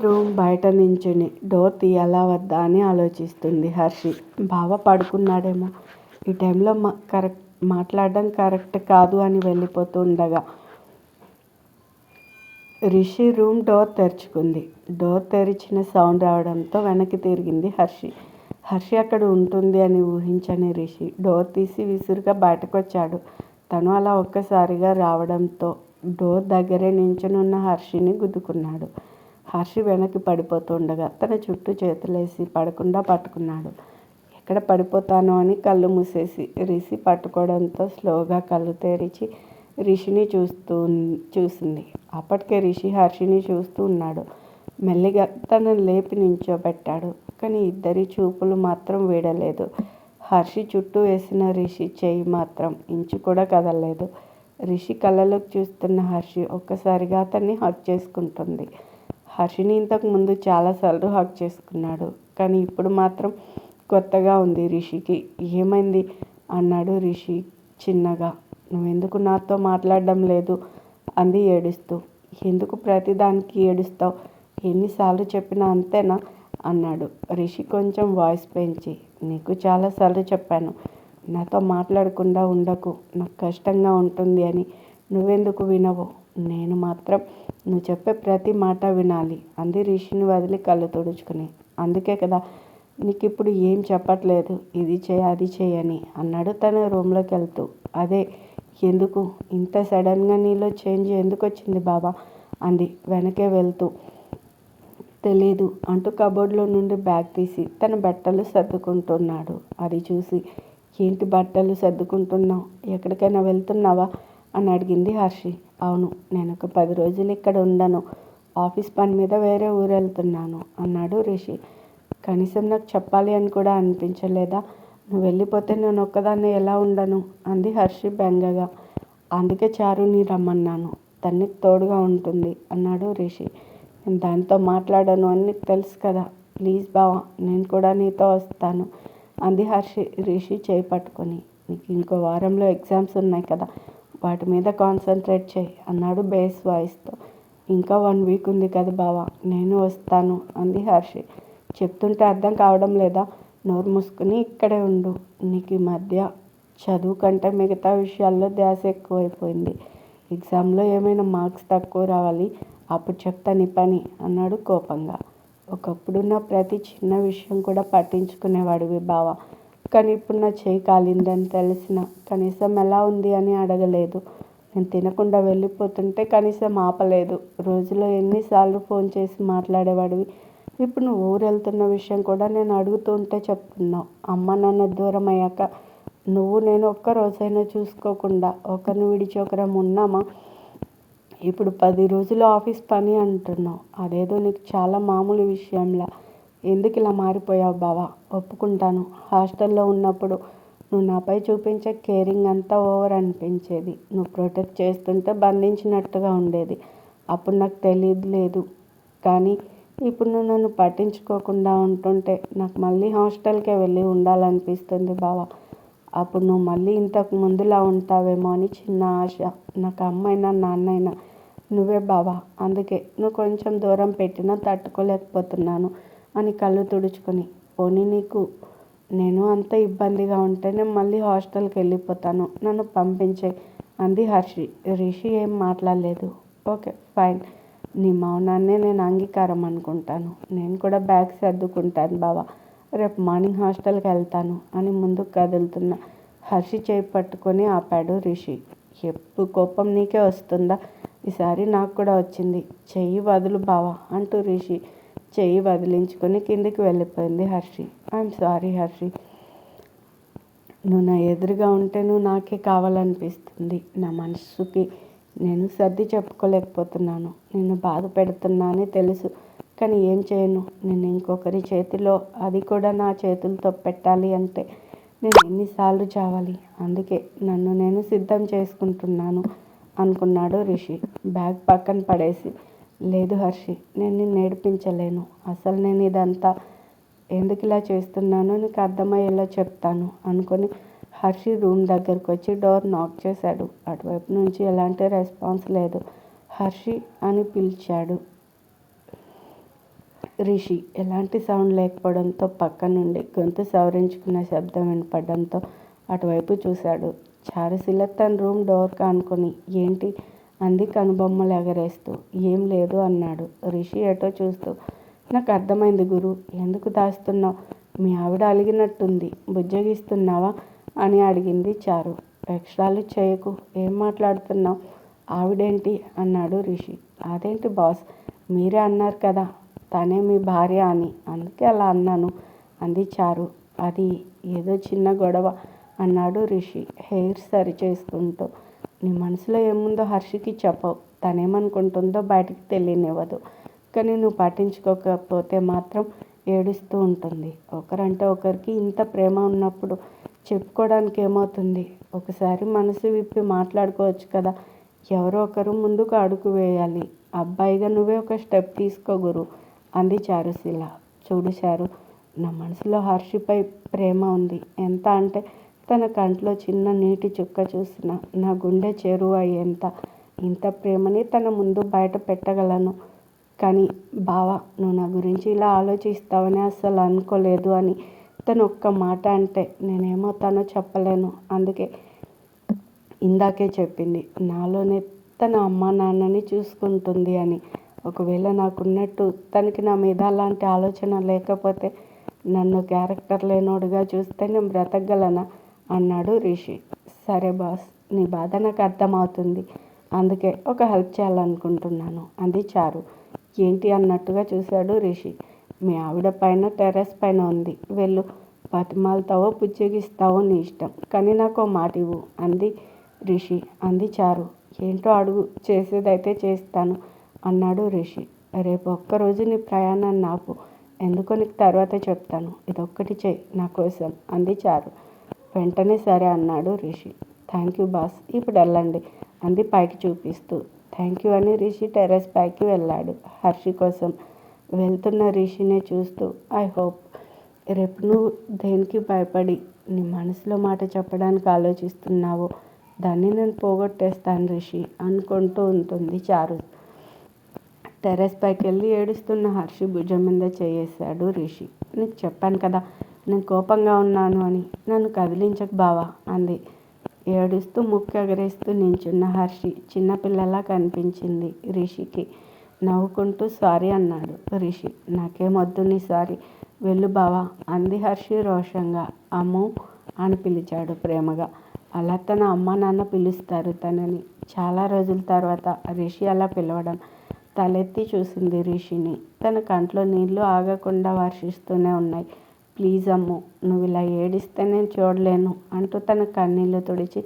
Room బయట నించుని door తీయాలా వద్దా అని ఆలోచిస్తుంది హర్షి. బావ పడుకున్నాడేమో, ఈ టైంలో మాట్లాడడం కరెక్ట్ కాదు అని వెళ్ళిపోతూ ఉండగా రిషి రూమ్ డోర్ తెరుచుకుంది. డోర్ తెరిచిన సౌండ్ రావడంతో వెనక్కి తిరిగింది హర్షి. హర్షి అక్కడ ఉంటుంది అని ఊహించని రిషి డోర్ తీసి విసురుగా బయటకు వచ్చాడు. తను అలా ఒక్కసారిగా రావడంతో డోర్ దగ్గరే నించునున్న హర్షిని గుద్దుకున్నాడు. హర్షి వెనక్కి పడిపోతుండగా తన చుట్టూ చేతులేసి పడకుండా పట్టుకున్నాడు. ఎక్కడ పడిపోతానో అని కళ్ళు మూసేసి రిషి పట్టుకోవడంతో స్లోగా కళ్ళు తెరిచి రిషిని చూసింది. అప్పటికే రిషి హర్షిని చూస్తూ ఉన్నాడు. మెల్లిగా తనను లేపి నించోబెట్టాడు. కానీ ఇద్దరి చూపులు మాత్రం వీడలేదు. హర్షి చుట్టూ వేసిన రిషి చెయ్యి మాత్రం ఇంచు కూడా కదలలేదు. రిషి కళ్ళలోకి చూస్తున్న హర్షి ఒక్కసారిగా అతన్ని హగ్ చేసుకుంటుంది. హర్షిని ఇంతకు ముందు చాలాసార్లు హగ్ చేసుకున్నాడు. కానీ ఇప్పుడు మాత్రం కొత్తగా ఉంది రిషికి. ఏమైంది అన్నాడు రిషి చిన్నగా. నువ్వెందుకు నాతో మాట్లాడడం లేదు అంది ఏడుస్తూ. ఎందుకు ప్రతిదానికి ఏడుస్తావు? ఎన్నిసార్లు చెప్పినా అంతేనా అన్నాడు రిషి కొంచెం వాయిస్ పెంచి. నీకు చాలాసార్లు చెప్పాను, నాతో మాట్లాడకుండా ఉండకు, నాకు కష్టంగా ఉంటుంది అని. నువ్వెందుకు వినవు? నేను మాత్రం నువ్వు చెప్పే ప్రతి మాట వినాలి అంది రిషిని వదిలి కళ్ళు తుడుచుకుని. అందుకే కదా నీకు ఇప్పుడు ఏం చెప్పట్లేదు, ఇది చేయి అది చేయని అన్నాడు తన రూమ్లోకి వెళ్తూ. అదే ఎందుకు ఇంత సడన్గా నీలో చేంజ్ ఎందుకు వచ్చింది బాబా అంది వెనకే వెళ్తూ. తెలీదు అంటూ కబోర్డ్లో నుండి బ్యాగ్ తీసి తన బట్టలు సర్దుకుంటున్నాడు. అది చూసి ఏంటి బట్టలు సర్దుకుంటున్నావు, ఎక్కడికైనా వెళ్తున్నావా అని అడిగింది హర్షి. అవును, నేను ఒక 10 రోజులు ఇక్కడ ఉండను, ఆఫీస్ పని మీద వేరే ఊరు వెళ్తున్నాను అన్నాడు రిషి. కనీసం నాకు చెప్పాలి అని కూడా అనిపించలేదా? నువ్వు వెళ్ళిపోతే నేను ఒక్కదాన్ని ఎలా ఉండను అంది హర్షి బెంగగా. అందుకే చారుని రమ్మన్నాను, తనకి తోడుగా ఉంటుంది అన్నాడు రిషి. నేను దానితో మాట్లాడను అని నీకు తెలుసు కదా, ప్లీజ్ బావా నేను కూడా నీతో వస్తాను అంది హర్షి రిషి చేయి పట్టుకొని. నీకు ఇంకో వారంలో ఎగ్జామ్స్ ఉన్నాయి కదా, వాటి మీద కాన్సన్ట్రేట్ చేయి అన్నాడు బేస్ వాయిస్తో. ఇంకా 1 వీక్ ఉంది కదా బావా, నేను వస్తాను అంది హర్షి. చెప్తుంటే అర్థం కావడం లేదా? నోరు మూసుకుని ఇక్కడే ఉండు. నీకు ఈ మధ్య చదువు కంటే మిగతా విషయాల్లో ధ్యాస ఎక్కువైపోయింది. ఎగ్జామ్లో ఏమైనా మార్క్స్ తక్కువ రావాలి, అప్పుడు చెప్తా నీ పని అన్నాడు కోపంగా. ఒకప్పుడు నా ప్రతి చిన్న విషయం కూడా పట్టించుకునేవాడివి బావా, కానీ ఇప్పుడు నా చేయి కాలిందని తెలిసిన కనీసం ఎలా ఉంది అని అడగలేదు. నేను తినకుండా వెళ్ళిపోతుంటే కనీసం ఆపలేదు. రోజులో ఎన్నిసార్లు ఫోన్ చేసి మాట్లాడేవాడివి. ఇప్పుడు నువ్వు ఊరు వెళ్తున్న విషయం కూడా నేను అడుగుతూ ఉంటే చెప్తున్నావు. అమ్మ నాన్న దూరం అయ్యాక నువ్వు నేను ఒక్క రోజైనా చూసుకోకుండా ఒకరిని విడిచి ఒకరం ఉన్నామా? ఇప్పుడు 10 రోజులు ఆఫీస్ పని అంటున్నావు, అదేదో నీకు చాలా మామూలు విషయంలా. ఎందుకు ఇలా మారిపోయావు బావా? ఒప్పుకుంటాను, హాస్టల్లో ఉన్నప్పుడు నువ్వు నాపై చూపించే కేరింగ్ అంతా ఓవర్ అనిపించేది. నువ్వు ప్రొటెక్ట్ చేస్తుంటే బంధించినట్టుగా ఉండేది. అప్పుడు నాకు తెలియలేదు. కానీ ఇప్పుడు నువ్వు నన్ను పట్టించుకోకుండా ఉంటుంటే నాకు మళ్ళీ హాస్టల్కే వెళ్ళి ఉండాలనిపిస్తుంది బావా. అప్పుడు నువ్వు మళ్ళీ ఇంతకు ముందులా ఉంటావేమో అని చిన్న ఆశ. నాకు అమ్మైనా నాన్నైనా నువ్వే బావా, అందుకే నువ్వు కొంచెం దూరం పెట్టినా తట్టుకోలేకపోతున్నాను అని కళ్ళు తుడుచుకొని. పోనీ నీకు నేను అంత ఇబ్బందిగా ఉంటేనే మళ్ళీ హాస్టల్కి వెళ్ళిపోతాను, నన్ను పంపించే అంది హర్షి. రిషి ఏం మాట్లాడలేదు. ఓకే ఫైన్, నీ మౌనాన్నే నేను అంగీకారం అనుకుంటాను. నేను కూడా బ్యాగ్ సర్దుకుంటాను బావా, రేపు మార్నింగ్ హాస్టల్కి వెళ్తాను అని ముందుకు కదులుతున్న హర్షి చేయి పట్టుకొని ఆపాడు రిషి. ఎప్పుడు కోపం నీకే వస్తుందా? ఈసారి నాకు కూడా వచ్చింది, చెయ్యి వదులు బావా అంటూ రిషి చెయ్యి వదిలించుకొని కిందికి వెళ్ళిపోయింది హర్షి. ఐఎమ్ సారీ హర్షి, నువ్వు నా ఎదురుగా ఉంటే నువ్వు నాకే కావాలనిపిస్తుంది. నా మనసుకి నేను సర్ది చెప్పుకోలేకపోతున్నాను. నిన్ను బాధ పెడుతున్నానని తెలుసు, కానీ ఏం చేయను. నేను ఇంకొకరి చేతిలో, అది కూడా నా చేతులతో పెట్టాలి అంటే నేను ఎన్నిసార్లు చావాలి? అందుకే నన్ను నేను సిద్ధం చేసుకుంటున్నాను అనుకున్నాడు రిషి బ్యాగ్ పక్కన పడేసి. లేదు హర్షి, నేను నిన్ను ఏడిపించలేను. అసలు నేను ఇదంతా ఎందుకు ఇలా చేస్తున్నానో నీకు అర్థమయ్యేలా చెప్తాను అనుకొని హర్షి రూమ్ దగ్గరకు వచ్చి డోర్ నాక్ చేశాడు. అటువైపు నుంచి ఎలాంటి రెస్పాన్స్ లేదు. హర్షి అని పిలిచాడు. రిషి ఎలాంటి సౌండ్ లేకపోవడంతో పక్క నుండి గొంతు సవరించుకున్న శబ్దం వినపడడంతో అటువైపు చూశాడు. చారుశీల తన రూమ్ డోర్ కానుకొని ఏంటి అంది కనుబొమ్మలు ఎగరేస్తూ. ఏం లేదు అన్నాడు రిషి ఎటో చూస్తూ. నాకు అర్థమైంది గురు, ఎందుకు దాస్తున్నావు? మీ ఆవిడ అలిగినట్టుంది, బుజ్జగిస్తున్నావా అని అడిగింది చారు. ఎక్స్ట్రాలు చేయకు, ఏం మాట్లాడుతున్నావు? ఆవిడేంటి అన్నాడు రిషి. అదేంటి బాస్, మీరే అన్నారు కదా తనే మీ భార్య అని, అందుకే అలా అన్నాను అంది చారు. అది ఏదో చిన్న గొడవ అన్నాడు రిషి హెయిర్ సరి చేసుకుంటూ. నీ మనసులో ఏముందో హర్షికి చెప్పవు, తనేమనుకుంటుందో బయటికి తెలియనివ్వదు. కానీ నువ్వు పట్టించుకోకపోతే మాత్రం ఏడుస్తూ ఉంటుంది. ఒకరంటే ఒకరికి ఇంత ప్రేమ ఉన్నప్పుడు చెప్పుకోవడానికి ఏమవుతుంది? ఒకసారి మనసు విప్పి మాట్లాడుకోవచ్చు కదా. ఎవరో ఒకరు ముందుకు అడుగు వేయాలి. అబ్బాయిగా నువ్వే ఒక స్టెప్ తీసుకో గురు అంది చారుశీల. చూడు చారు, నా మనసులో హర్షిపై ప్రేమ ఉంది. ఎంత అంటే తన కంట్లో చిన్న నీటి చుక్క చూసిన నా గుండె చెరువు అయ్యేంత. ఇంత ప్రేమని తన ముందు బయట పెట్టగలను. కానీ బావా, నువ్వు నా గురించి ఇలా ఆలోచిస్తావని అస్సలు అనుకోలేదు అని తను ఒక్క మాట అంటే నేనేమవుతానో చెప్పలేను. అందుకే ఇందాకే చెప్పింది నాలోనే తన అమ్మ నాన్నని చూసుకుంటుంది అని. ఒకవేళ నాకున్నట్టు తనకి నా మీద అలాంటి ఆలోచన లేకపోతే నన్ను క్యారెక్టర్ లేనోడుగా చూస్తే నేను బ్రతకగలనా అన్నాడు రిషి. సరే బాస్, నీ బాధ నాకు అర్థమవుతుంది. అందుకే ఒక హెల్ప్ చేయాలనుకుంటున్నాను అంది చారు. ఏంటి అన్నట్టుగా చూశాడు రిషి. మీ ఆవిడ పైన టెర్రస్ పైన ఉంది, వెళ్ళు. బతిమాలతావో పుచ్చెగిస్తావో నీ ఇష్టం, కానీ నాకు మాట ఇవ్వు అంది రిషి. అంది చారు. ఏంటో అడుగు, చేసేదైతే చేస్తాను అన్నాడు రిషి. రేపు ఒక్కరోజు నీ ప్రయాణాన్ని ఆపు, ఎందుకో నీకు తర్వాత చెప్తాను. ఇదొక్కటి చెయ్యి నా కోసం అంది చారు. వెంటనే సరే అన్నాడు రిషి. థ్యాంక్ యూ బాస్, ఇప్పుడు వెళ్ళండి అంది పైకి చూపిస్తూ. థ్యాంక్ యూ అని రిషి టెర్రస్ పైకి వెళ్ళాడు. హర్షి కోసం వెళ్తున్న రిషినే చూస్తూ ఐ హోప్ రేపు నువ్వు దేనికి భయపడి నీ మనసులో మాట చెప్పడానికి ఆలోచిస్తున్నావో దాన్ని నేను పోగొట్టేస్తాను రిషి అనుకుంటూ ఉంటుంది చారు. టెర్రస్ పైకి వెళ్ళి ఏడుస్తున్న హర్షి భుజం మీద చేయేశాడు రిషి. నీకు చెప్పాను కదా నేను కోపంగా ఉన్నాను అని, నన్ను కదిలించకు బావా అంది. ఏడుస్తూ ముక్కు ఎగరేస్తూ నించున్న హర్షి చిన్నపిల్లలా కనిపించింది రిషికి. నవ్వుకుంటూ సారీ అన్నాడు రిషి. నాకేమొద్దు నీ సారీ, వెళ్ళు బావా అంది హర్షి రోషంగా. అమ్ము అని పిలిచాడు ప్రేమగా. అలా తన అమ్మ నాన్న పిలుస్తారు తనని. చాలా రోజుల తర్వాత రిషి అలా పిలవడం. తలెత్తి చూసింది రిషిని. తన కంట్లో నీళ్లు ఆగకుండా వర్షిస్తూనే ఉన్నాయి. ప్లీజ్ అమ్ము, నువ్వు ఇలా ఏడిస్తే నేను చూడలేను అంటూ తన కన్నీళ్లు తుడిచి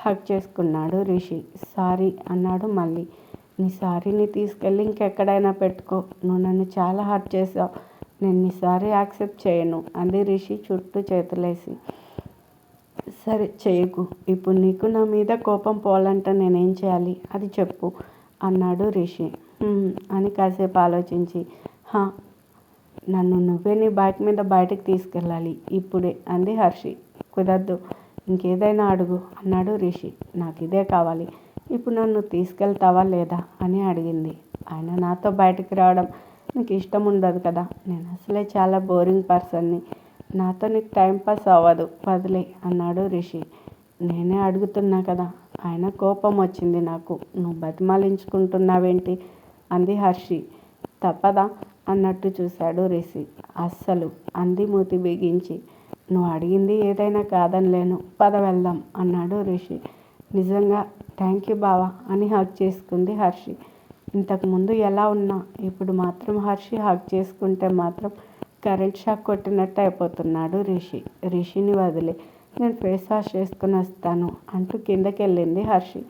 హగ్ చేసుకున్నాడు రిషి. సారీ అన్నాడు మళ్ళీ. నీ సారీని తీసుకెళ్ళి ఇంకెక్కడైనా పెట్టుకో, నువ్వు నన్ను చాలా హర్ట్ చేసావు, నేను నీ సారీ యాక్సెప్ట్ చేయను అంది రిషి చుట్టూ చేతులేసి. సరే చేయకు, ఇప్పుడు నీకు నా మీద కోపం పోవాలంటే నేనేం చేయాలి అది చెప్పు అన్నాడు రిషి. అని కాసేపు ఆలోచించి హా, నన్ను నువ్వే నీ బైక్ మీద బయటకు తీసుకెళ్ళాలి ఇప్పుడే అంది హర్షి. కుదరదు, ఇంకేదైనా అడుగు అన్నాడు రిషి. నాకు ఇదే కావాలి, ఇప్పుడు నన్ను తీసుకెళ్తావా లేదా అని అడిగింది. ఆయన నాతో బయటకు రావడం నీకు ఇష్టం ఉండదు కదా, నేను అసలే చాలా బోరింగ్ పర్సన్ని, నాతో నీకు టైంపాస్ అవ్వదు, వదిలే అన్నాడు రిషి. నేనే అడుగుతున్నా కదా. ఆయన కోపం వచ్చింది నాకు, నువ్వు బతిమాలించుకుంటున్నావేంటి అంది హర్షి. తప్పదా అన్నట్టు చూశాడు రిషి. అస్సలు అంది మూతి బిగించి. నువ్వు అడిగింది ఏదైనా కాదనిలేను, పద వెళ్దాం అన్నాడు రిషి. నిజంగా థ్యాంక్ యూ బావా అని హగ్ చేసుకుంది హర్షి. ఇంతకుముందు ఎలా ఉన్నా ఇప్పుడు మాత్రం హర్షి హగ్ చేసుకుంటే మాత్రం కరెంట్ షాక్ కొట్టినట్టు అయిపోతున్నాడు రిషి. రిషిని వదిలే, నేను ఫేస్ వాష్ చేసుకుని వస్తాను అంటూ కిందకి వెళ్ళింది హర్షి.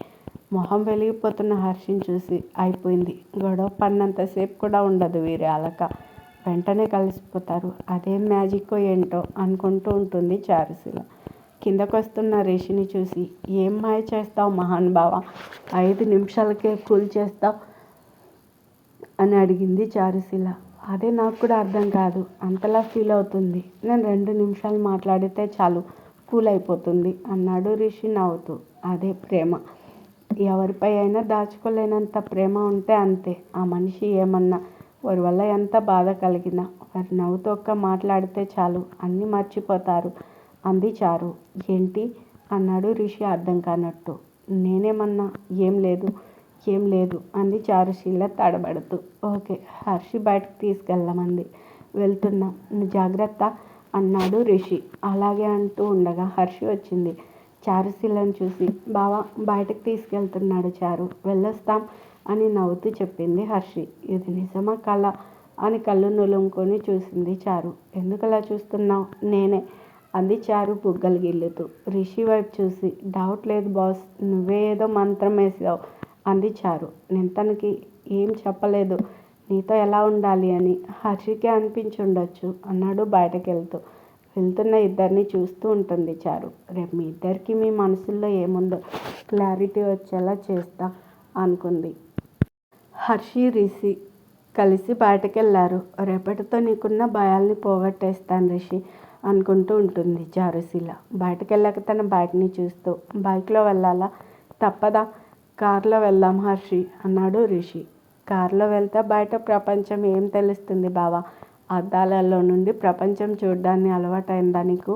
మొహం వెలిగిపోతున్న హర్షిని చూసి అయిపోయింది, గొడవ పడినంతసేపు కూడా ఉండదు వీరి అలక, వెంటనే కలిసిపోతారు, అదేం మ్యాజిక్కో ఏంటో అనుకుంటూ ఉంటుంది చారుశీల. కిందకు వస్తున్న రిషిని చూసి ఏం మాయ చేస్తావు మహానుభావ, 5 నిమిషాలకే కూల్ చేస్తావు అని అడిగింది చారుశీల. అదే నాకు కూడా అర్థం కాదు, అంతలా ఫీల్ అవుతుంది. నేను 2 నిమిషాలు మాట్లాడితే చాలు కూల్ అయిపోతుంది అన్నాడు రిషి నవ్వుతూ. అదే ప్రేమ, ఎవరిపై అయినా దాచుకోలేనంత ప్రేమ ఉంటే అంతే. ఆ మనిషి ఏమన్నా వారి వల్ల ఎంత బాధ కలిగినా వారి నవ్వుతో ఒక్క మాట్లాడితే చాలు అన్నీ మర్చిపోతారు అంది చారు. ఏంటి అన్నాడు రిషి అర్థం కానట్టు. నేనేమన్నా ఏం లేదు అంది చారుశీల తడబడుతూ. ఓకే హర్షి బయటకు తీసుకెళ్ళమంది. వెళ్తున్నా జాగ్రత్త అన్నాడు రిషి. అలాగే అంటూ ఉండగా హర్షి వచ్చింది. చారుశీలను చూసి బావ బయటకు తీసుకెళ్తున్నాడు చారు, వెళ్ళొస్తాం అని నవ్వుతూ చెప్పింది హర్షి. ఇది నిజమా కళ అని కళ్ళు నులుముకొని చూసింది చారు. ఎందుకలా చూస్తున్నావు? నేనే అంది చారు బుగ్గలు గిల్లుతూ. రిషి వైపు చూసి డౌట్ లేదు బాస్, నువ్వే ఏదో మంత్రం వేసావు అంది చారు. నేను తనకి ఏం చెప్పలేదు నీతో ఎలా ఉండాలి అని, హర్షికే అనిపించుండొచ్చు అన్నాడు బయటకెళ్తూ. వెళ్తున్న ఇద్దరిని చూస్తూ ఉంటుంది చారు. రేపు మీ ఇద్దరికి మీ మనసుల్లో ఏముందో క్లారిటీ వచ్చేలా చేస్తా అనుకుంది. హర్షి రిషి కలిసి బయటకెళ్ళారు. రేపటితో నీకున్న భయాల్ని పోగొట్టేస్తాను రిషి అనుకుంటూ ఉంటుంది చారుశీల. బయటకెళ్ళాక తన బైక్ని చూస్తూ బైక్లో వెళ్ళాలా? తప్పదా? కార్లో వెళ్దాం హర్షి అన్నాడు రిషి. కార్లో వెళ్తే బయట ప్రపంచం ఏం తెలుస్తుంది బావా? అద్దాలలో నుండి ప్రపంచం చూడ్డాన్ని అలవాటైందా నీకు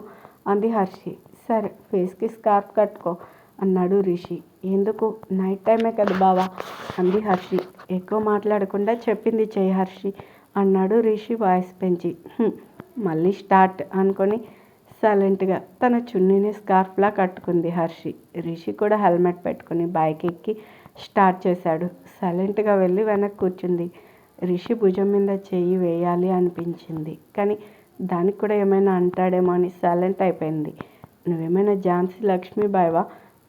అంది హర్షి. సరే ఫేస్కి స్కార్ఫ్ కట్టుకో అన్నాడు రిషి. ఎందుకు? నైట్ టైమే కదా బావా అంది హర్షి. ఎక్కువ మాట్లాడకుండా చెప్పింది చెయ్యి హర్షి అన్నాడు రిషి వాయిస్ పెంచి. మళ్ళీ స్టార్ట్ అనుకొని సైలెంట్గా తన చున్నీని స్కార్ఫ్లా కట్టుకుంది హర్షి. రిషి కూడా హెల్మెట్ పెట్టుకుని బైక్ ఎక్కి స్టార్ట్ చేశాడు. సైలెంట్గా వెళ్ళి వెనక్కి కూర్చుంది. రిషి భుజం మీద చెయ్యి వేయాలి అనిపించింది, కానీ దానికి కూడా ఏమైనా అంటాడేమో అని సైలెంట్ అయిపోయింది. నువ్వేమైనా ఝాన్సీ లక్ష్మీబాయివా?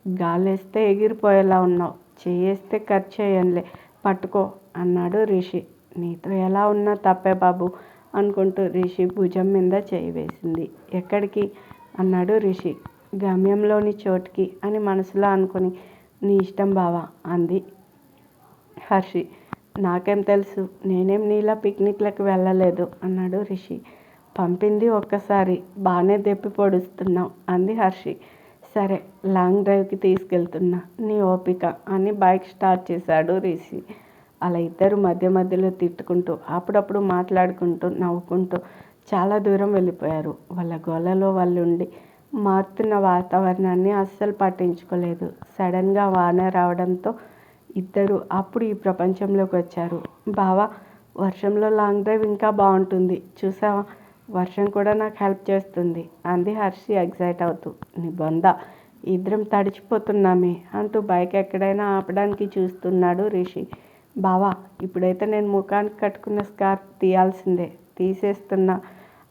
గాలేస్తే ఎగిరిపోయేలా ఉన్నావు, చెయ్యేస్తే ఖర్చు చేయనులే, పట్టుకో అన్నాడు రిషి. నీతో ఎలా ఉన్నా తప్పే బాబు అనుకుంటూ రిషి భుజం మీద చేయి వేసింది. ఎక్కడికి అన్నాడు రిషి. గమ్యంలోని చోటుకి అని మనసులో అనుకుని నీ ఇష్టం బావా అంది హర్షి. నాకేం తెలుసు, నేనేం నీలా పిక్నిక్లకు వెళ్ళలేదు అన్నాడు రిషి. పంపింది ఒక్కసారి, బాగానే దెప్పి పొడుస్తున్నావు అంది హర్షి. సరే లాంగ్ డ్రైవ్కి తీసుకెళ్తున్నా, నీ ఓపిక అని బైక్ స్టార్ట్ చేశాడు రిషి. అలా ఇద్దరు మధ్య మధ్యలో తిట్టుకుంటూ అప్పుడప్పుడు మాట్లాడుకుంటూ నవ్వుకుంటూ చాలా దూరం వెళ్ళిపోయారు. వాళ్ళ గోలలో వాళ్ళు ఉండి మారుతున్న వాతావరణాన్ని అస్సలు పట్టించుకోలేదు. సడన్గా వాన రావడంతో ఇద్దరు అప్పుడు ఈ ప్రపంచంలోకి వచ్చారు. బావా వర్షంలో లాంగ్ డ్రైవ్ ఇంకా బాగుంటుంది చూసావా, వర్షం కూడా నాకు హెల్ప్ చేస్తుంది అంది హర్షి ఎగ్జైట్ అవుతూ. నీ బొంద, ఇద్దరం తడిచిపోతున్నామే అంటూ బైక్ ఎక్కడైనా ఆపడానికి చూస్తున్నాడు రిషి. బావా ఇప్పుడైతే నేను ముఖానికి కట్టుకున్న స్కార్ఫ్ తీయాల్సిందే, తీసేస్తున్నా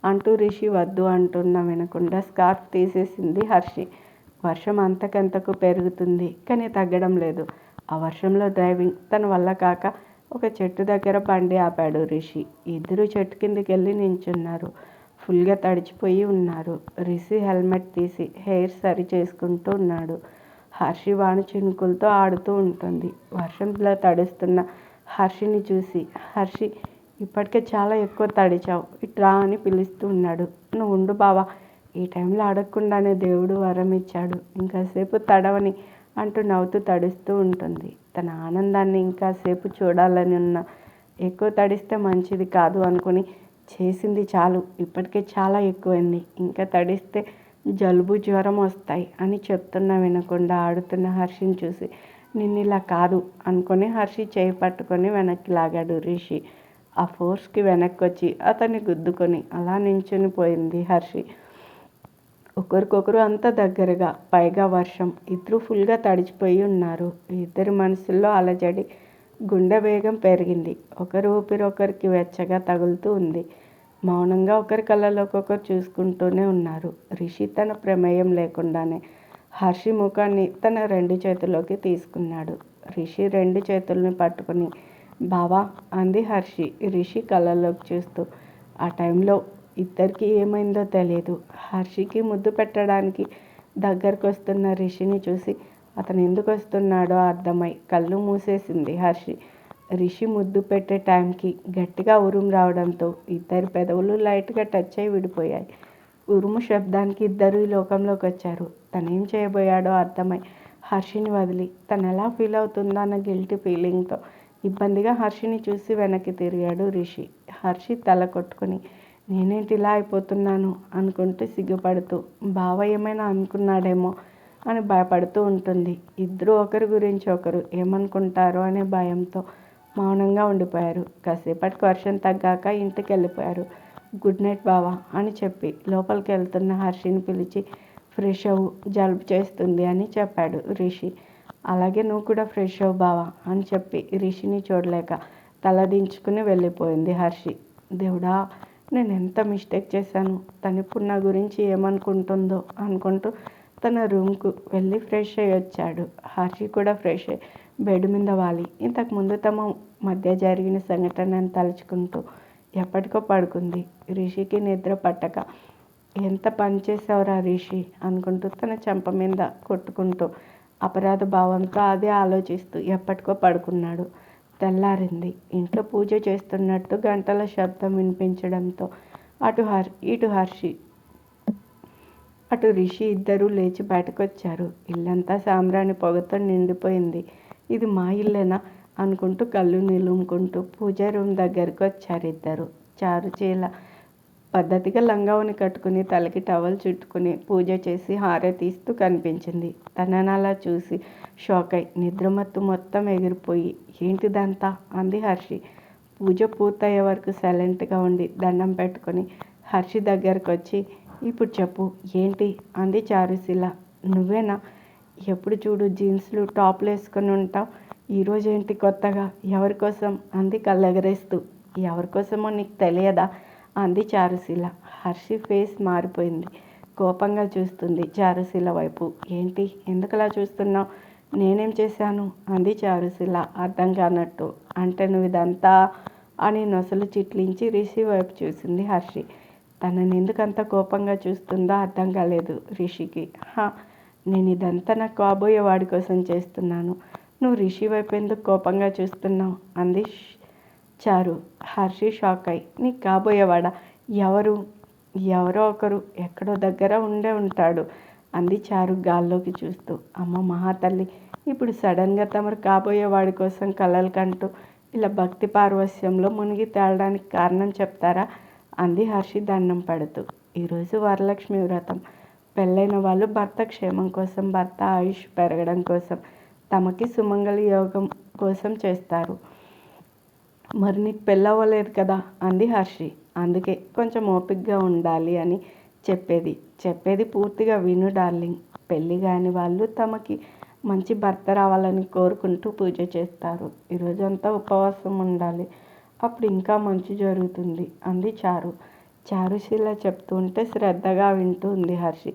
అంటూ రిషి వద్దు అంటున్నా వినకుండా స్కార్ఫ్ తీసేసింది హర్షి. వర్షం అంతకంతకు పెరుగుతుంది కానీ తగ్గడం లేదు. ఆ వర్షంలో డ్రైవింగ్ తన వల్ల కాక ఒక చెట్టు దగ్గర బండి ఆపాడు రిషి. ఇద్దరు చెట్టు కిందికి వెళ్ళి నించున్నారు. ఫుల్గా తడిచిపోయి ఉన్నారు. రిషి హెల్మెట్ తీసి హెయిర్ సరి చేసుకుంటూ ఉన్నాడు. హర్షి వాన చినుకులతో ఆడుతూ ఉంటుంది. వర్షంలో తడుస్తున్న హర్షిని చూసి హర్షి ఇప్పటికే చాలా ఎక్కువ తడిచావు, ఇట్రా అని పిలుస్తూ ఉన్నాడు. నువ్వు ఉండు బావా, ఈ టైంలో అడగకుండానే దేవుడు వరం ఇచ్చాడు, ఇంకాసేపు తడవని అంటూ నవ్వుతూ తడుస్తూ ఉంటుంది. తన ఆనందాన్ని ఇంకాసేపు చూడాలని ఉన్న, ఎక్కువ తడిస్తే మంచిది కాదు అనుకుని చేసింది చాలు, ఇప్పటికే చాలా ఎక్కువైంది, ఇంకా తడిస్తే జలుబు జ్వరం వస్తాయి అని చెప్తున్నా వినకుండా ఆడుతున్న హర్షిని చూసి నిన్ను ఇలా కాదు అనుకొని హర్షి చేయి పట్టుకొని వెనక్కి లాగాడు రిషి. ఆ ఫోర్స్కి వెనక్కి వచ్చి అతన్ని గుద్దుకొని అలా నించుని పోయింది హర్షి. ఒకరికొకరు అంత దగ్గరగా, పైగా వర్షం, ఇద్దరు ఫుల్గా తడిచిపోయి ఉన్నారు. ఇద్దరి మనసుల్లో అలజడి, గుండె వేగం పెరిగింది. ఒకరి ఊపిరి ఒకరికి వెచ్చగా తగులుతూ ఉంది. మౌనంగా ఒకరి కళ్ళలోకి ఒకరు చూసుకుంటూనే ఉన్నారు. రిషి తన ప్రమేయం లేకుండానే హర్షి ముఖాన్ని తన 2 చేతుల్లోకి తీసుకున్నాడు. రిషి 2 చేతుల్ని పట్టుకుని బావా అంది హర్షి రిషి కళ్ళల్లోకి చూస్తూ. ఆ టైంలో ఇద్దరికి ఏమైందో తెలియదు. హర్షికి ముద్దు పెట్టడానికి దగ్గరకు వస్తున్న రిషిని చూసి అతను ఎందుకు వస్తున్నాడో అర్థమై కళ్ళు మూసేసింది హర్షి. రిషి ముద్దు పెట్టే టైంకి గట్టిగా ఉరుము రావడంతో ఇద్దరి పెదవులు లైట్గా టచ్ అయి విడిపోయాయి. ఉరుము శబ్దానికి ఇద్దరు ఈ లోకంలోకి వచ్చారు. తనేం చేయబోయాడో అర్థమై హర్షిని వదిలి తను ఎలా ఫీల్ అవుతుందో అన్న గిల్టీ ఫీలింగ్తో ఇబ్బందిగా హర్షిని చూసి వెనక్కి తిరిగాడు రిషి. హర్షి తల కొట్టుకొని నేనేంటి ఇలా అయిపోతున్నాను అనుకుంటూ సిగ్గుపడుతూ బావ ఏమైనా అనుకున్నాడేమో అని భయపడుతూ ఉంటుంది. ఇద్దరు ఒకరి గురించి ఒకరు ఏమనుకుంటారో అనే భయంతో మౌనంగా ఉండిపోయారు. కాసేపటికి వర్షం తగ్గాక ఇంటికి వెళ్ళిపోయారు. గుడ్ నైట్ బావా అని చెప్పి లోపలికి వెళ్తున్న హర్షిని పిలిచి ఫ్రెష్ అవ్వు, జలుబు చేస్తుంది అని చెప్పాడు రిషి. అలాగే నువ్వు కూడా ఫ్రెష్ అవ్వు బావా అని చెప్పి రిషిని చూడలేక తలదించుకుని వెళ్ళిపోయింది హర్షి. దేవుడా, నేను ఎంత మిస్టేక్ చేశాను, తను ఇప్పుడు నా గురించి ఏమనుకుంటుందో అనుకుంటూ తన రూమ్కు వెళ్ళి ఫ్రెష్ అయ్యి వచ్చాడు. హర్షి కూడా ఫ్రెష్ అయ్యి బెడ్ మీద వాలి ఇంతకుముందు తమ మధ్య జరిగిన సంఘటనను తలుచుకుంటూ ఎప్పటికో పడుకుంది. రిషికి నిద్ర పట్టక ఎంత పని చేసావురా రిషి అనుకుంటూ తన చెంప మీద కొట్టుకుంటూ అపరాధ భావంతో అదే ఆలోచిస్తూ ఎప్పటికో పడుకున్నాడు. తెల్లారింది. ఇంట్లో పూజ చేస్తున్నట్టు గంటల శబ్దం వినిపించడంతో ఇటు హర్షి అటు రిషి ఇద్దరూ లేచి బయటకు వచ్చారు. ఇల్లంతా సాంబ్రాణి పొగతో నిండిపోయింది. ఇది మా ఇల్లేనా అనుకుంటూ కళ్ళు నిలుముకుంటూ పూజా రూమ్ దగ్గరికి వచ్చారు ఇద్దరు. చారు చీల పద్ధతిగా లంగావుని కట్టుకుని తలకి టవల్ చుట్టుకుని పూజ చేసి హారతి ఇస్తూ కనిపించింది. తనని అలా చూసి షాక్ అయి నిద్రమత్తు మొత్తం ఎగిరిపోయి ఏంటిదంతా అంది హర్షి. పూజ పూర్తయ్యే వరకు సైలెంట్గా ఉండి దండం పెట్టుకొని హర్షి దగ్గరకు వచ్చి ఇప్పుడు చెప్పు ఏంటి అంది చారుశీల. నువ్వేనా? ఎప్పుడు చూడు జీన్స్లు టాప్లు వేసుకొని ఉంటావు, ఈరోజు ఏంటి కొత్తగా? ఎవరి కోసం అంది కళ్ళెగరేస్తూ. ఎవరికోసమో నీకు తెలియదా అంది చారుశీల. హర్షి ఫేస్ మారిపోయింది. కోపంగా చూస్తుంది చారుశీల వైపు. ఏంటి, ఎందుకలా చూస్తున్నావు? నేనేం చేశాను అంది చారుశీల అర్థం కానట్టు. అంటే నువ్వు ఇదంతా అని నొసలు చిట్లించి రిషి వైపు చూసింది హర్షి. తనని ఎందుకంత కోపంగా చూస్తుందో అర్థం కాలేదు రిషికి. నేను ఇదంతా నా కాబోయే వాడి కోసం చేస్తున్నాను, నువ్వు రిషి వైపు ఎందుకు కోపంగా చూస్తున్నావు అంది చారు. హర్షి షాక్ అయి నీకు కాబోయేవాడా? ఎవరో ఒకరు ఎక్కడో దగ్గర ఉండే ఉంటాడు అంది చారు గాల్లోకి చూస్తూ. అమ్మ మహాతల్లి, ఇప్పుడు సడన్గా తమరు కాబోయేవాడి కోసం కలలు కంటూ ఇలా భక్తి పార్వస్యంలో మునిగి తేలడానికి కారణం చెప్తారా అంది హర్షి దండం పెడుతూ. ఈరోజు వరలక్ష్మి వ్రతం. పెళ్ళైన వాళ్ళు భర్త క్షేమం కోసం, భర్త ఆయుష్ పెరగడం కోసం, తమకి సుమంగళ యోగం కోసం చేస్తారు. మరి నీకు పెళ్ళవ్వలేదు కదా అంది హర్షి. అందుకే కొంచెం ఓపికగా ఉండాలి అని చెప్పేది పూర్తిగా విను డార్లింగ్. పెళ్ళి కాని వాళ్ళు తమకి మంచి భర్త రావాలని కోరుకుంటూ పూజ చేస్తారు. ఈరోజంతా ఉపవాసం ఉండాలి, అప్పుడు ఇంకా మంచి జరుగుతుంది అంది చారు. చారుశీల చెప్తుంటే శ్రద్ధగా వింటూ ఉంది హర్షి.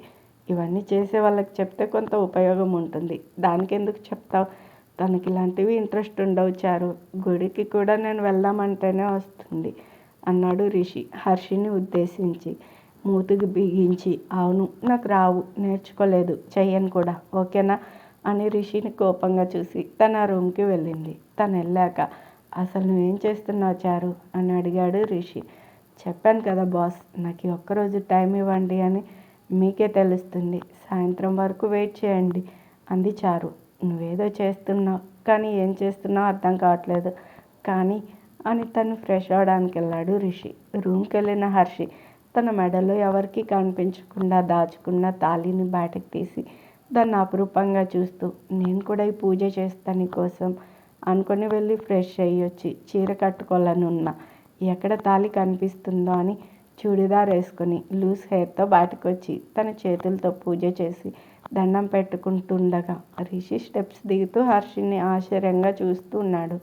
ఇవన్నీ చేసే వాళ్ళకి చెప్తే కొంత ఉపయోగం ఉంటుంది, దానికి ఎందుకు చెప్తావు? తనకి ఇలాంటివి ఇంట్రెస్ట్ ఉండవు చారు. గుడికి కూడా నేను వెళ్దామంటేనే వస్తుంది అన్నాడు రిషి హర్షిని ఉద్దేశించి. మూతికి బిగించి అవును, నాకు రావు, నేర్చుకోలేదు, చెయ్యను కూడా, ఓకేనా అని రిషిని కోపంగా చూసి తన రూమ్కి వెళ్ళింది. తను వెళ్ళాక అసలు నువ్వేం చేస్తున్నావు చారు అని అడిగాడు రిషి. చెప్పాను కదా బాస్, నాకు ఒక్కరోజు టైం ఇవ్వండి అని, మీకే తెలుస్తుంది, సాయంత్రం వరకు వెయిట్ చేయండి అంది చారు. నువ్వేదో చేస్తున్నావు కానీ ఏం చేస్తున్నావు అర్థం కావట్లేదు కానీ అని తను ఫ్రెష్ అవడానికి వెళ్ళాడు రిషి. రూమ్కి వెళ్ళిన హర్షి తన మెడలో ఎవరికి కనిపించకుండా దాచుకున్న తాళిని బయటకు తీసి దాన్ని అపురూపంగా చూస్తూ నేను కూడా ఈ పూజ చేస్తాను నీకోసం అనుకొని వెళ్ళి ఫ్రెష్ అయ్యి వచ్చి చీర కట్టుకోవాలని ఉన్నా ఎక్కడ తాళి కనిపిస్తుందో అని చూడిదార్ వేసుకొని లూజ్ హెయిర్తో బయటకు వచ్చి తన చేతులతో పూజ చేసి దండం పెట్టుకుంటుండగా రిషి స్టెప్స్ దిగుతూ హర్షిని ఆశ్చర్యంగా చూస్తూ ఉన్నాడు.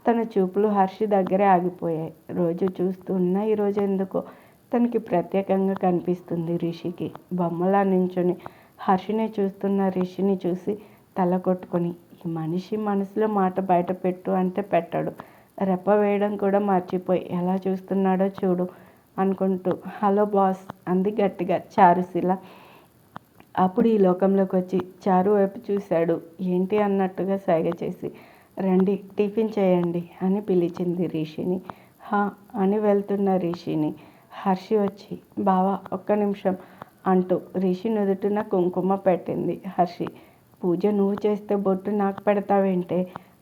తన చూపులు హర్షి దగ్గరే ఆగిపోయాయి. రోజు చూస్తూ ఉన్నా ఈరోజు ఎందుకో తనకి ప్రత్యేకంగా కనిపిస్తుంది రిషికి. బొమ్మలా నించుని హర్షిని చూస్తున్న రిషిని చూసి తల కొట్టుకొని ఈ మనిషి మనసులో మాట బయట పెట్టు అంటే పెట్టాడు, రెప్ప వేయడం కూడా మర్చిపోయి ఎలా చూస్తున్నాడో చూడు అనుకుంటూ హలో బాస్ అంది గట్టిగా చారుశీల. అప్పుడు ఈ లోకంలోకి వచ్చి చారు వైపు చూశాడు. ఏంటి అన్నట్టుగా సైగ చేసి రండి టిఫిన్ చేయండి అని పిలిచింది రిషిని. అని వెళ్తున్న రిషిని హర్షి వచ్చి బావా ఒక్క నిమిషం అంటూ రిషి నుదుటిన కుంకుమ పెట్టింది హర్షి. పూజ నువ్వు చేస్తే బొట్టు నాకు పెడతావేంటే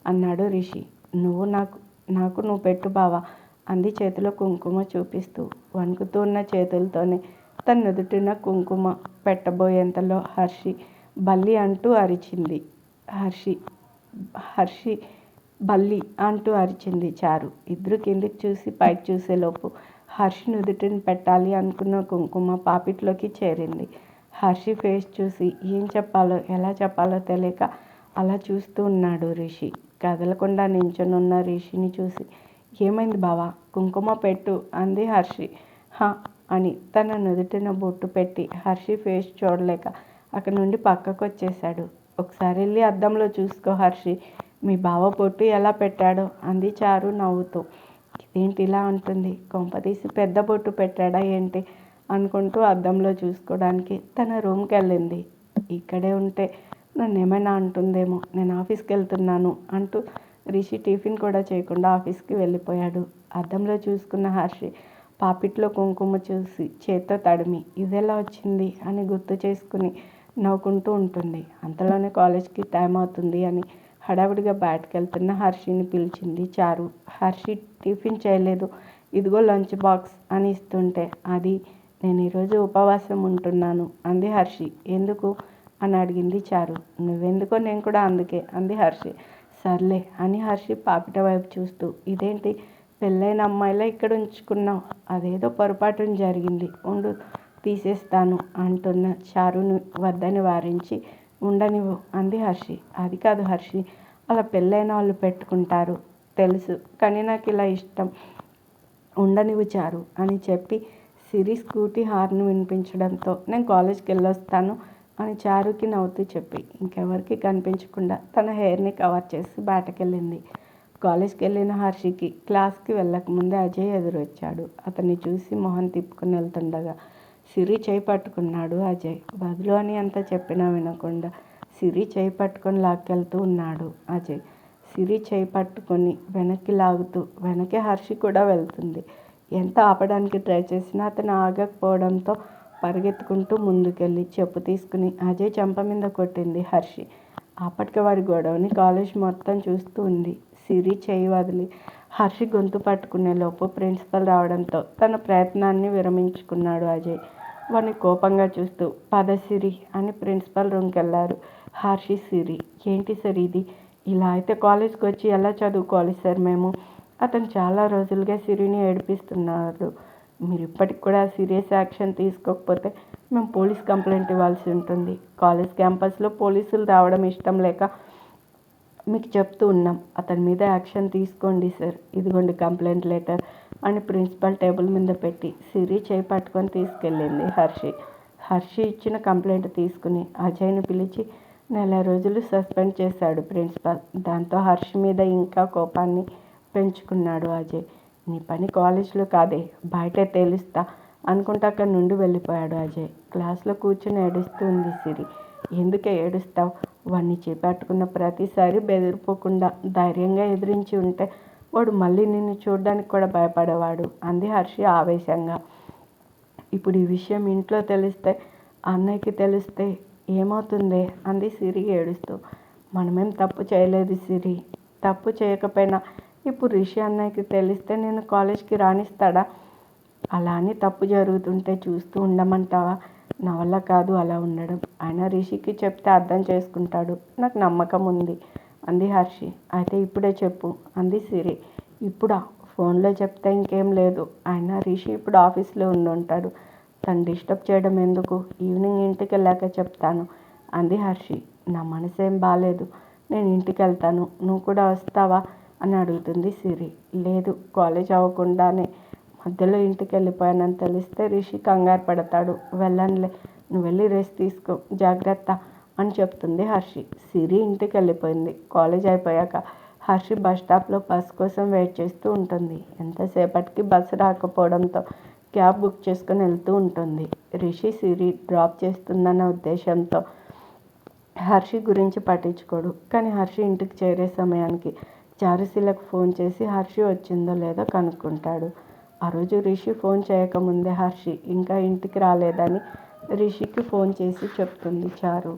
అన్నాడు రిషి. నువ్వు నాకు నాకు నువ్వు పెట్టు బావా అంది చేతిలో కుంకుమ చూపిస్తూ. వణుకుతూ ఉన్న చేతులతోనే తన నుదుటిన కుంకుమ పెట్టబోయేంతలో హర్షి బల్లి అంటూ అరిచింది. హర్షి బల్లి అంటూ అరిచింది చారు. ఇద్దరు కిందికి చూసి పైకి చూసేలోపు హర్షి నుదుటిని పెట్టాలి అనుకున్న కుంకుమ పాపిట్లోకి చేరింది. హర్షి ఫేస్ చూసి ఏం చెప్పాలో ఎలా చెప్పాలో తెలియక అలా చూస్తూ ఉన్నాడు రిషి. కదలకుండా నించునున్న రిషిని చూసి ఏమైంది బావా కుంకుమ పెట్టు అంది హర్షి. హా అని తన నుదుటిన బొట్టు పెట్టి హర్షి ఫేస్ చూడలేక అక్కడి నుండి పక్కకు వచ్చేశాడు. ఒకసారి వెళ్ళి అద్దంలో చూసుకో హర్షి, మీ బావ బొట్టు ఎలా పెట్టాడో అంది చారు నవ్వుతూ. ఇదేంటి ఇలా అంటుంది, కొంపతీసి పెద్ద బొట్టు పెట్టాడా ఏంటి అనుకుంటూ అద్దంలో చూసుకోవడానికి తన రూమ్కి వెళ్ళింది. ఇక్కడే ఉంటే నన్ను ఏమైనా అంటుందేమో, నేను ఆఫీస్కి వెళ్తున్నాను అంటూ రిషి టిఫిన్ కూడా చేయకుండా ఆఫీస్కి వెళ్ళిపోయాడు. అద్దంలో చూసుకున్న హర్షి పాపిట్లో కుంకుమ చూసి చేత్తో తడిమి ఇదెలా వచ్చింది అని గుర్తు చేసుకుని నవ్వుకుంటూ ఉంటుంది. అంతలోనే కాలేజ్కి టైం అవుతుంది అని హడావిడిగా బయటకు వెళ్తున్న హర్షిని పిలిచింది చారు. హర్షి టిఫిన్ చేయలేదు, ఇదిగో లంచ్ బాక్స్ అని ఇస్తుంటే అది నేను ఈరోజు ఉపవాసం ఉంటున్నాను అంది హర్షి. ఎందుకు అని అడిగింది చారు. నువ్వెందుకో నేను కూడా అందుకే అంది హర్షి. సర్లే అని హర్షి పాపిట వైపు చూస్తూ ఇదేంటి పెళ్ళైన అమ్మాయిలా ఇక్కడ ఉంచుకున్నావు, అదేదో పొరపాటున జరిగింది ఉండు తీసేస్తాను అంటున్న చారును వద్దని వారించి ఉండనివ్వు అంది హర్షి. అది కాదు హర్షి, అలా పెళ్ళైన వాళ్ళు పెట్టుకుంటారు తెలుసు, కానీ నాకు ఇలా ఇష్టం, ఉండనివ్వు చారు అని చెప్పి సిరి స్కూటీ హార్న్ వినిపించడంతో నేను కాలేజ్కి వెళ్ళొస్తాను అని చారుకి నవ్వుతూ చెప్పి ఇంకెవరికి కనిపించకుండా తన హెయిర్ని కవర్ చేసి బయటకెళ్ళింది. కాలేజ్కి వెళ్ళిన హర్షికి క్లాస్కి వెళ్ళకముందే అజయ్ ఎదురొచ్చాడు. అతన్ని చూసి మొహం తిప్పుకుని వెళ్తుండగా సిరి చేయి పట్టుకున్నాడు అజయ్. వదులు అని అంత చెప్పినా వినకుండా సిరి చేయి పట్టుకొని లాక్కెళ్తూ ఉన్నాడు అజయ్. సిరి చేయి పట్టుకొని వెనక్కి లాగుతూ వెనకే హర్షి కూడా వెళ్తుంది. ఎంత ఆపడానికి ట్రై చేసినా అతను ఆగకపోవడంతో పరిగెత్తుకుంటూ ముందుకెళ్ళి చెప్పు తీసుకుని అజయ్ చెంప మీద కొట్టింది హర్షి. అప్పటికే వారి గొడవని కాలేజ్ మొత్తం చూస్తూ ఉంది. సిరి చేయి వదిలి హర్షి గొంతు పట్టుకునే లోపు ప్రిన్సిపల్ రావడంతో తన ప్రయత్నాన్ని విరమించుకున్నాడు అజయ్. వాడిని కోపంగా చూస్తూ పద సిరి అని ప్రిన్సిపల్ రూమ్కి వెళ్ళారు హర్షి సిరి. ఏంటి సార్ ఇది, ఇలా అయితే కాలేజ్కి వచ్చి ఎలా చదువుకోవాలి సార్ మేము, అతను చాలా రోజులుగా సిరిని ఏడిపిస్తున్నారు, మీరు ఇప్పటికి కూడా సీరియస్ యాక్షన్ తీసుకోకపోతే మేము పోలీస్ కంప్లైంట్ ఇవ్వాల్సి ఉంటుంది. కాలేజ్ క్యాంపస్లో పోలీసులు రావడం ఇష్టం లేక మీకు చెప్తూ ఉన్నాం, అతని మీద యాక్షన్ తీసుకోండి సార్, ఇదిగోండి కంప్లైంట్ లెటర్ అని ప్రిన్సిపల్ టేబుల్ మీద పెట్టి సిరి చేయి పట్టుకొని తీసుకెళ్ళింది హర్షి. హర్షి ఇచ్చిన కంప్లైంట్ తీసుకుని అజయ్ని పిలిచి 4 రోజులు సస్పెండ్ చేశాడు ప్రిన్సిపల్. దాంతో హర్షి మీద ఇంకా కోపాన్ని పెంచుకున్నాడు అజయ్. నీ పని కాలేజ్లో కాదే, బయటే తేలుస్తా అనుకుంటా అక్కడి నుండి వెళ్ళిపోయాడు అజయ్. క్లాస్లో కూర్చుని ఏడుస్తూ ఉంది సిరి. ఎందుకే ఏడుస్తావు, వాడిని చేపట్టుకున్న ప్రతిసారి బెదిరిపోకుండా ధైర్యంగా ఎదిరించి ఉంటే వాడు మళ్ళీ నిన్ను చూడడానికి కూడా భయపడేవాడు అంది హర్షి ఆవేశంగా. ఇప్పుడు ఈ విషయం ఇంట్లో తెలిస్తే, అన్నయ్యకి తెలిస్తే ఏమవుతుందే అంది సిరి ఏడుస్తూ. మనమేం తప్పు చేయలేదు సిరి, తప్పు చేయకపోయినా ఇప్పుడు రిషి అన్నయ్యకి తెలిస్తే నేను కాలేజ్కి రానిస్తాడా, అలా అని తప్పు జరుగుతుంటే చూస్తూ ఉండమంటావా, నా వల్ల కాదు అలా ఉండడం, అయినా రిషికి చెప్తే అర్థం చేసుకుంటాడు, నాకు నమ్మకం ఉంది అంది హర్షి. అయితే ఇప్పుడే చెప్పు అంది సిరి. ఇప్పుడా, ఫోన్లో చెప్తే ఇంకేం లేదు, అయినా రిషి ఇప్పుడు ఆఫీస్లో ఉంటాడు, తను డిస్టర్బ్ చేయడం ఎందుకు, ఈవినింగ్ ఇంటికి వెళ్ళాక చెప్తాను అంది హర్షి. నా మనసేం బాగాలేదు, నేను ఇంటికి వెళ్తాను, నువ్వు కూడా వస్తావా అని అడుగుతుంది సిరి. లేదు, కాలేజ్ అవ్వకుండానే మధ్యలో ఇంటికి వెళ్ళిపోయానని తెలిస్తే రిషి కంగారు పడతాడు, వెళ్ళనులే, నువ్వు వెళ్ళి రెస్ట్ తీసుకో, జాగ్రత్త అని చెప్తుంది హర్షి. సిరి ఇంటికి వెళ్ళిపోయింది. కాలేజ్ అయిపోయాక హర్షి బస్ స్టాప్లో బస్ కోసం వెయిట్ చేస్తూ ఉంటుంది. ఎంతసేపటికి బస్సు రాకపోవడంతో క్యాబ్ బుక్ చేసుకొని వెళ్తూ ఉంటుంది. రిషి సిరి డ్రాప్ చేస్తుందన్న ఉద్దేశంతో హర్షి గురించి పట్టించుకోడు. కానీ హర్షి ఇంటికి చేరే సమయానికి చారుశీలకు ఫోన్ చేసి హర్షి వచ్చిందో లేదో కనుక్కుంటాడు. ఆ రోజు రిషి ఫోన్ చేయకముందే హర్షి ఇంకా ఇంటికి రాలేదని రిషికి ఫోన్ చేసి చెప్తుంది చారు.